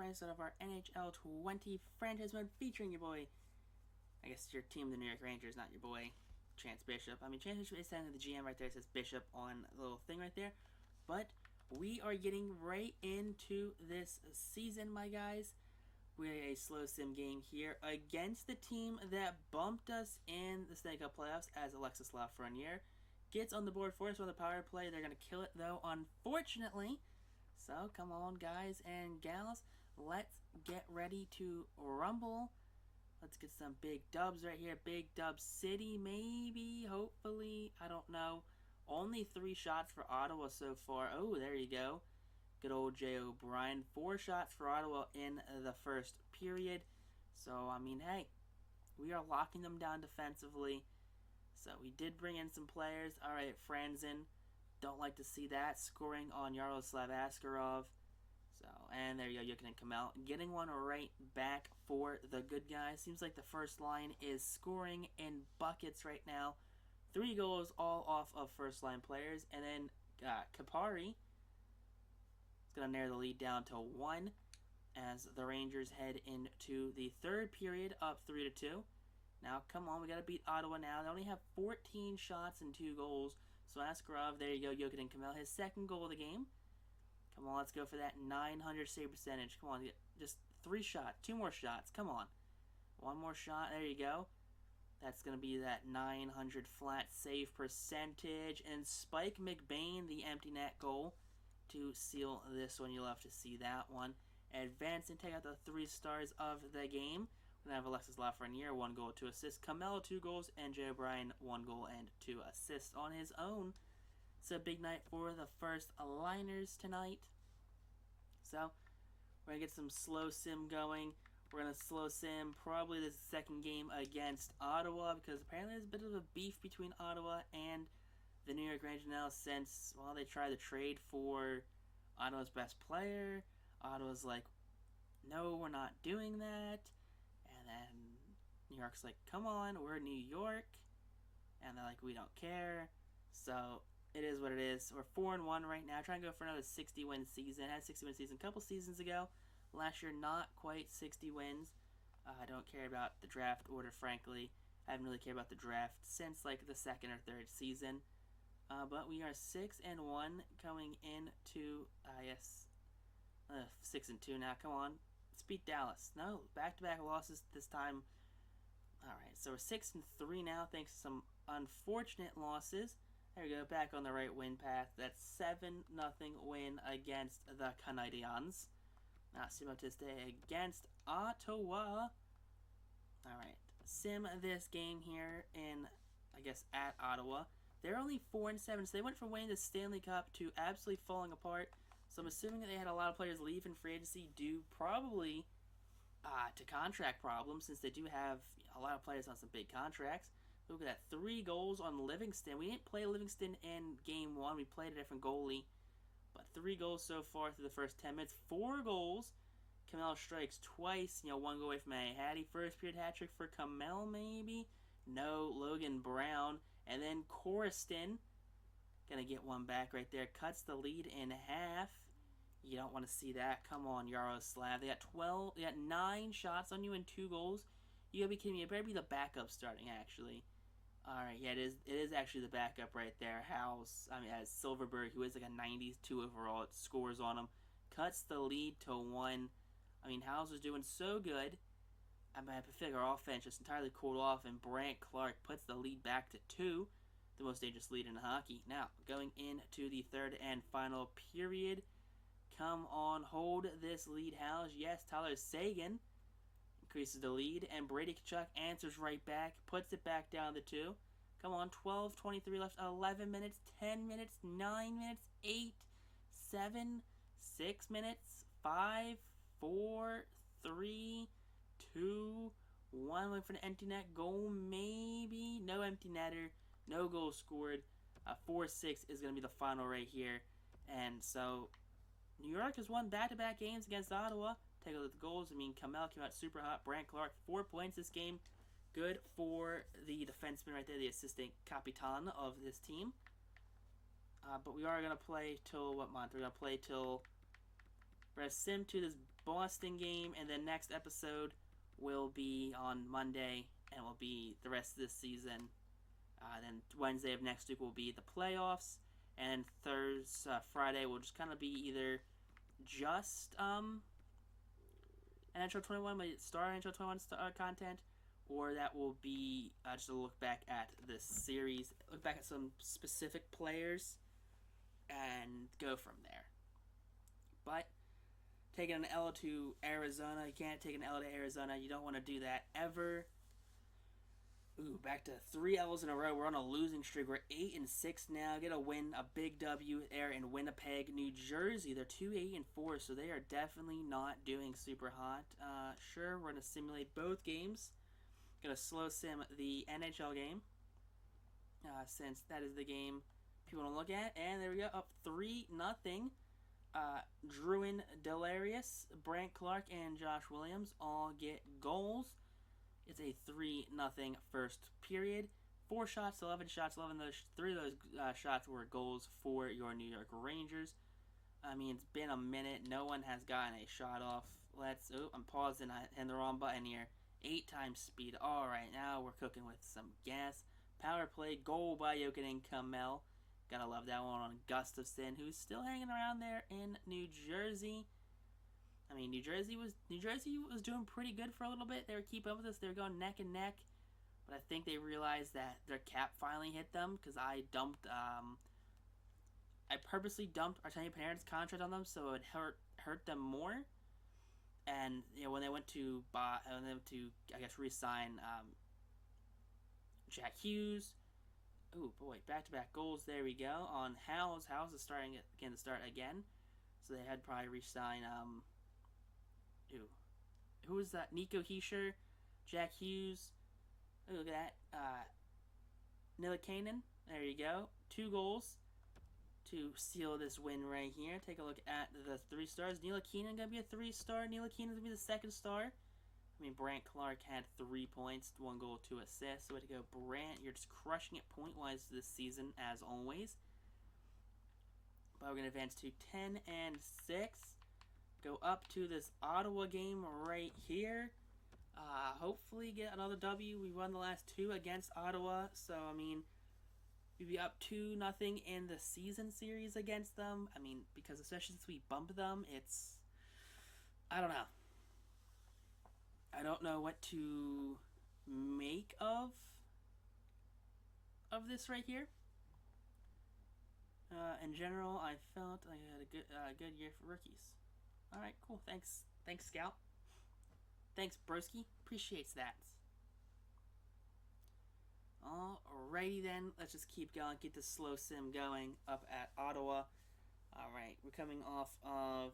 first out of our NHL 20 franchise mode featuring your boy, I guess your team, the New York Rangers, not your boy, Chance Bishop. I mean, Chance Bishop is standing the GM right there. It says Bishop on the little thing right there. But we are getting right into this season, my guys. We're a slow sim game here against the team that bumped us in the Stanley Cup playoffs as Alexis Lafreniere gets on the board for us on the power play. They're going to kill it, though, unfortunately. So, come on, guys and gals. Let's get ready to rumble. Let's get some big dubs right here. Big Dub City, maybe, hopefully. I don't know. Only 3 shots for Ottawa so far. Oh, there you go. Good old Jay O'Brien. 4 shots for Ottawa in the first period. So, I mean, hey, we are locking them down defensively. So, we did bring in some players. All right, Franzen. Don't like to see that. Scoring on Yaroslav Askarov. So, and there you go, Jukinen Kamel. Getting one right back for the good guys. Seems like the first line is scoring in buckets right now. 3 goals all off of first line players. And then Kapari is going to narrow the lead down to 1 as the Rangers head into the third period up 3-2. Now, come on, we got to beat Ottawa now. They only have 14 shots and 2 goals. So Askarov, there you go, Jukinen Kamel, his second goal of the game. Come on, let's go for that 900 save percentage. Come on, just 3 shots, 2 more shots. Come on. 1 more shot, there you go. That's going to be that 900 flat save percentage. And Spike McBain, the empty net goal to seal this one. You'll have to see that one. Advance and take out the 3 stars of the game. We're going to have Alexis Lafreniere, 1 goal, 2 assists. Kamel, 2 goals. And Jay O'Brien, 1 goal and 2 assists on his own. It's a big night for the first liners tonight. So, we're going to get some slow sim going. We're going to slow sim probably the second game against Ottawa because apparently there's a bit of a beef between Ottawa and the New York Rangers now since, well, they tried to trade for Ottawa's best player. Ottawa's like, no, we're not doing that. And then New York's like, come on, we're New York. And they're like, we don't care. So, it is what it is. We're 4-1 right now. Trying to go for another 60-win season. Had a 60-win season a couple seasons ago. Last year, not quite 60 wins. I don't care about the draft order, frankly. I haven't really cared about the draft since like the second or third season. But we are 6-1 coming into, 6-2 now. Come on. Let's beat Dallas. No, back-to-back losses this time. Alright, so we're 6-3 now thanks to some unfortunate losses. There we go, back on the right win path. That's 7-0 win against the Canadiens. Now, Simotiste against Ottawa. Alright, sim this game here in, I guess, at Ottawa. They're only 4-7, so they went from winning the Stanley Cup to absolutely falling apart. So I'm assuming that they had a lot of players leave in free agency due probably to contract problems, since they do have a lot of players on some big contracts. Look at that, 3 goals on Livingston. We didn't play Livingston in game 1. We played a different goalie. But 3 goals so far through the first 10 minutes. 4 goals. Kamel strikes twice. 1 goal away from a Hattie. First period hat trick for Kamel, maybe? No, Logan Brown. And then Corriston. Gonna get one back right there. Cuts the lead in half. You don't want to see that. Come on, Yaroslav. They got 9 shots on you and 2 goals. You gotta be kidding me. It better be the backup starting, actually. Alright, yeah, it is actually the backup right there. Hughes, as Silverberg, who is like a 92 overall, it scores on him. Cuts the lead to 1. Hughes was doing so good. I feel like our offense just entirely cooled off, and Brant Clark puts the lead back to 2. The most dangerous lead in hockey. Now, going into the third and final period. Come on, hold this lead, Hughes. Yes, Tyler Seguin increases the lead, and Brady Tkachuk answers right back, puts it back down to 2. Come on, 12:23 left, 11 minutes, 10 minutes, 9 minutes, 8, 7, 6 minutes, 5, 4, 3, 2, 1. Wait for an empty net goal, maybe? No empty netter, no goal scored. 4-6 is going to be the final right here. And so, New York has won back-to-back games against Ottawa. Take a look at the goals. Kamel came out super hot. Brant Clark, 4 points this game. Good for the defenseman right there, the assistant capitan of this team. But we are going to play till what month? We're going to play till... We're going to sim to this Boston game, and then next episode will be on Monday, and will be the rest of this season. Then Wednesday of next week will be the playoffs, and Friday will just kind of be either just NHL 21, but star NHL 21 content, or that will be just a look back at the series, look back at some specific players, and go from there. But taking an L to Arizona, you can't take an L to Arizona. You don't want to do that ever. Ooh, back to 3 L's in a row. We're on a losing streak. We're 8-6 now. Get a win, a big W there in Winnipeg, New Jersey. They're 2-8-4, so they are definitely not doing super hot. Sure, we're going to simulate both games. Going to slow sim the NHL game, since that is the game people want to look at. And there we go, up 3-0. Druin Delarius, Brant Clark, and Josh Williams all get goals. It's a 3-0 first period. 4 shots, 11 shots. 3 of those shots were goals for your New York Rangers. I mean, it's been a minute. No one has gotten a shot off. I'm pausing. I hit the wrong button here. 8 times speed. All right, now we're cooking with some gas. Power play, goal by Jokinen Kamel. Gotta love that one on Gustafsson, who's still hanging around there in New Jersey. I mean, New Jersey was doing pretty good for a little bit. They were keeping up with us. They were going neck and neck. But I think they realized that their cap finally hit them, because I purposely dumped Artemi Panarin's contract on them so it would hurt them more. And when they went to re-sign Jack Hughes. Oh boy, back-to-back goals. There we go on Hughes. Hughes is starting to start again. So they had probably re-sign who was that? Nico Hischier, Jack Hughes. Oh, look at that. Nilikainen. There you go. 2 goals to seal this win right here. Take a look at the 3 stars. Nilikainen going to be a 3-star. Nilikainen going to be the 2nd star. I mean, Brant Clark had 3 points, 1 goal, 2 assists. So way to go, Brant. You're just crushing it point-wise this season, as always. But we're going to advance to 10-6. Go up to this Ottawa game right here. Hopefully get another W. We won the last 2 against Ottawa. So, I mean, we'd be up 2-0 in the season series against them. I mean, because especially since we bumped them, it's... I don't know. I don't know what to make of this right here. In general, I felt I had a good year for rookies. All right, cool. Thanks, Scout. Thanks, Broski. Appreciates that. Alrighty then. Let's just keep going. Get this slow sim going up at Ottawa. All right, we're coming off of.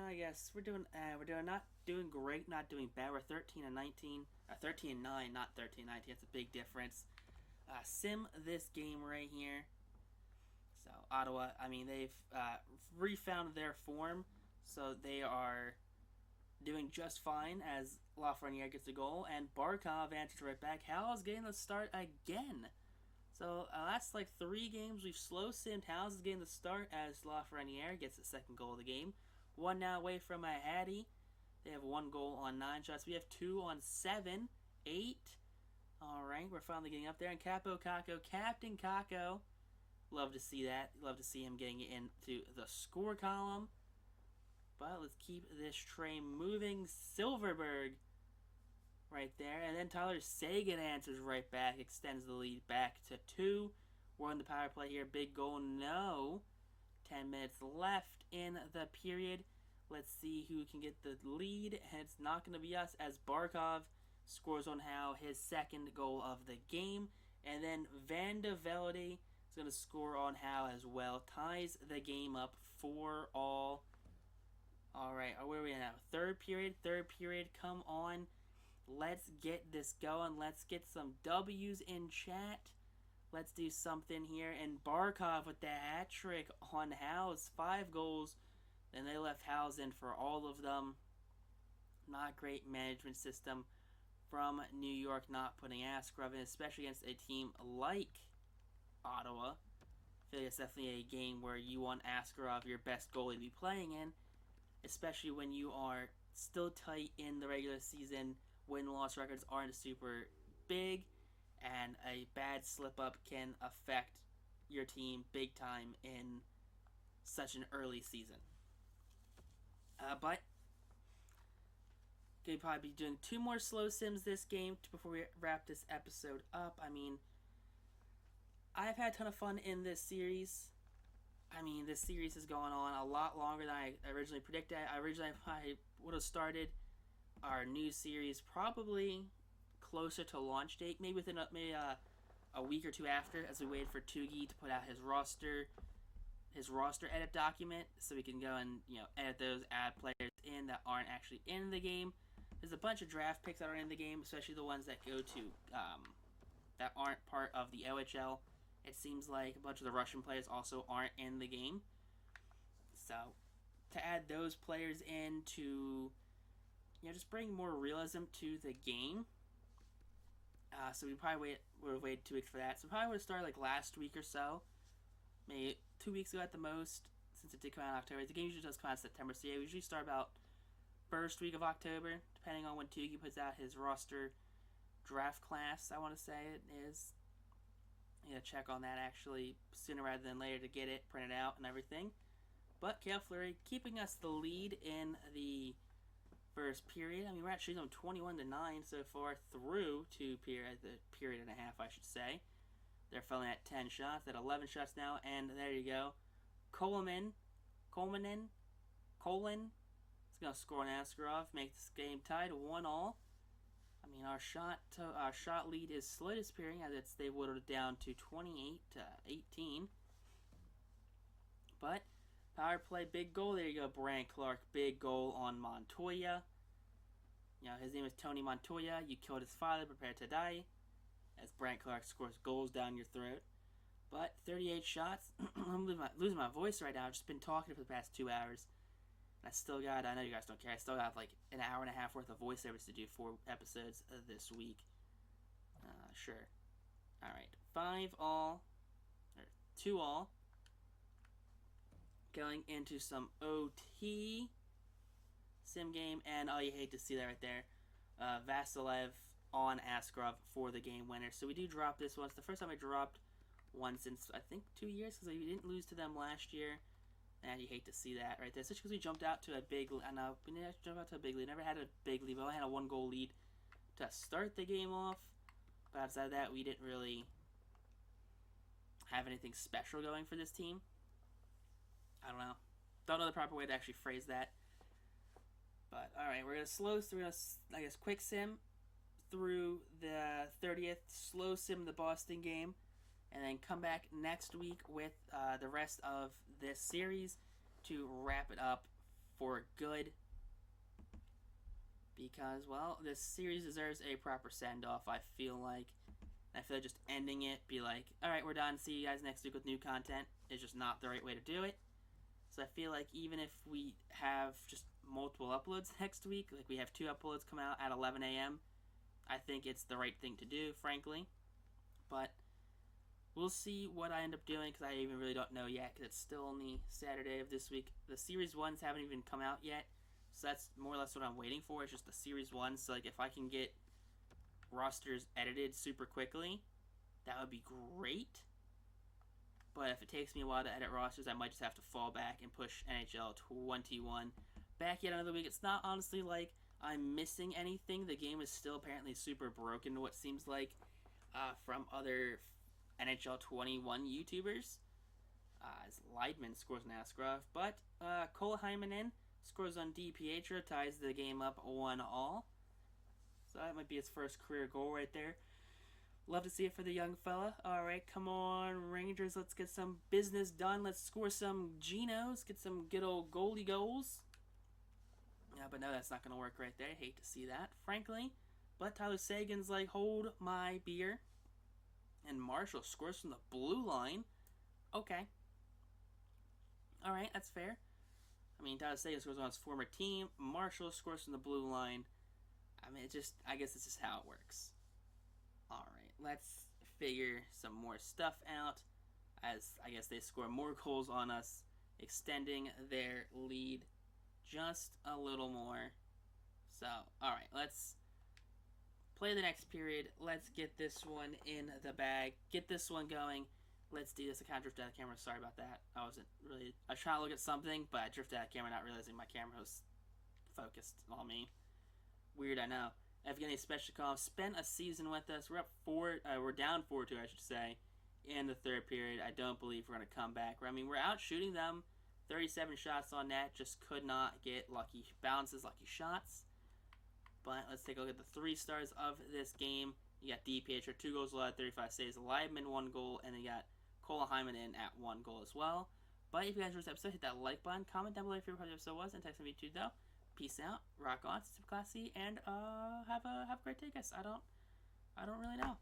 I guess we're not doing great, not doing bad. We're 13-19, 13-9, not 13-19. That's a big difference. Sim this game right here. So Ottawa, I mean, they've refound their form, so they are doing just fine as Lafreniere gets a goal, and Barkov answers right back. Howell's getting the start again. So last 3 games, we've slow simmed. Howell's is getting the start as Lafreniere gets the 2nd goal of the game. 1 now away from a Hattie. They have 1 goal on 9 shots. We have 2 on 7, 8. All right, we're finally getting up there. And Kakko, Captain Kakko. Love to see that. Love to see him getting into the score column. But let's keep this train moving. Silverberg right there. And then Tyler Seguin answers right back. Extends the lead back to 2. We're on the power play here. Big goal. No. 10 minutes left in the period. Let's see who can get the lead. And it's not going to be us, as Barkov scores on Howe, his 2nd goal of the game. And then Van de Velde is going to score on Howe as well. Ties the game up 4-all. All right, where are we at now? Third period. Come on. Let's get this going. Let's get some W's in chat. Let's do something here. And Barkov with the hat trick on Howe's 5 goals. Then they left Howe's in for all of them. Not great management system from New York, not putting Askarov in, especially against a team like Ottawa. I feel like it's definitely a game where you want Askarov, your best goalie, to be playing in, especially when you are still tight in the regular season. Win-loss records aren't super big, and a bad slip-up can affect your team big time in such an early season. But could probably be doing 2 more slow sims this game before we wrap this episode up. I mean, I've had a ton of fun in this series. I mean, this series is going on a lot longer than I originally predicted. I would have started our new series probably closer to launch date, maybe within a week or two after, as we waited for Tugi to put out his roster edit document, so we can go and edit those, add players in that aren't actually in the game. There's a bunch of draft picks that are in the game, especially the ones that go to that aren't part of the OHL. It seems like a bunch of the Russian players also aren't in the game, so to add those players in to just bring more realism to the game. So we probably would have waited 2 weeks for that. So probably would have started like last week or so, maybe 2 weeks ago at the most, since it did come out in October. The game usually does come out in September, so yeah, we usually start about first week of October, depending on when Tugi puts out his roster draft class, I want to say it is. Check on that actually sooner rather than later to get it printed out and everything. But Cale Fleury keeping us the lead in the first period. I mean, we're actually on 21-9 so far through the period and a half, I should say. They're filling at 10 shots, at 11 shots now, and there you go. Colin is going to score an Askarov, make this game tied 1-1. I mean, our shot lead is slowly disappearing as they whittled it down to 28-18. But power play, big goal. There you go, Brian Clark, big goal on Montoya. His name is Tony Montoya. You killed his father, prepare to die. As Brant Clark scores goals down your throat. But 38 shots. I'm losing my voice right now. I've just been talking for the past 2 hours. And I know you guys don't care, I still got like an hour and a half worth of voiceovers to do 4 episodes this week. Sure. Alright, 2-2. Going into some OT sim game, and you hate to see that right there. Vasilev on Askarov for the game winner. So we do drop this one. It's the first time I dropped one since, I think, 2 years, because we didn't lose to them last year. And you hate to see that right there. Especially because we jumped out to a big lead. We didn't jump out to a big lead. Never had a big lead. We only had a 1-goal lead to start the game off. But outside of that, we didn't really have anything special going for this team. I don't know. Don't know the proper way to actually phrase that. But, alright, we're going to quick sim through the 30th. Slow sim the Boston game. And then come back next week with the rest of this series to wrap it up for good. Because, well, this series deserves a proper send-off, I feel like. I feel like just ending it, be like, alright, we're done, see you guys next week with new content, is just not the right way to do it. So I feel like even if we have just multiple uploads next week, like we have 2 uploads come out at 11 a.m., I think it's the right thing to do, frankly. But we'll see what I end up doing, because I even really don't know yet, because it's still only Saturday of this week. The Series 1s haven't even come out yet, so that's more or less what I'm waiting for, is just the Series 1. So, like, if I can get rosters edited super quickly, that would be great. But if it takes me a while to edit rosters, I might just have to fall back and push NHL 21 back yet another week. It's not honestly like I'm missing anything. The game is still apparently super broken, what seems like, from other NHL 21 YouTubers. As Leidman scores an Askarov, but Cole Hymanen scores on DiPietro, ties the game up 1-1. So that might be his first career goal right there. Love to see it for the young fella. Alright, come on, Rangers, let's get some business done. Let's score some Genos, get some good old goalie goals. Yeah, but no, that's not going to work right there. I hate to see that, frankly. But Tyler Sagan's like, hold my beer. And Marshall scores from the blue line. Okay. Alright, that's fair. I mean, Tyler Sagan scores on his former team. Marshall scores from the blue line. I mean, I guess it's just how it works. Alright, let's figure some more stuff out, as I guess they score more goals on us, extending their lead just a little more. let's play the next period. Let's get this one in the bag. Get this one going. Let's do this. I kind of drifted out of the camera. Sorry about that. I was trying to look at something, but I drifted out of the camera not realizing my camera was focused on me. Weird, I know. Evgeny Svechnikov spent a season with us. We're down 4-2, I should say, in the third period. I don't believe we're going to come back. I mean, we're out shooting them. 37 shots on net. Just could not get lucky bounces, lucky shots. But let's take a look at the 3 stars of this game. You got DPH, 2 goals allowed, 35 saves. Leibman, 1 goal. And then you got Cole Hyman in at 1 goal as well. But if you guys enjoyed this episode, hit that like button. Comment down below your favorite part of the episode was. And text me to though. Peace out. Rock on. Stay classy. And have a great day, guys. I don't really know.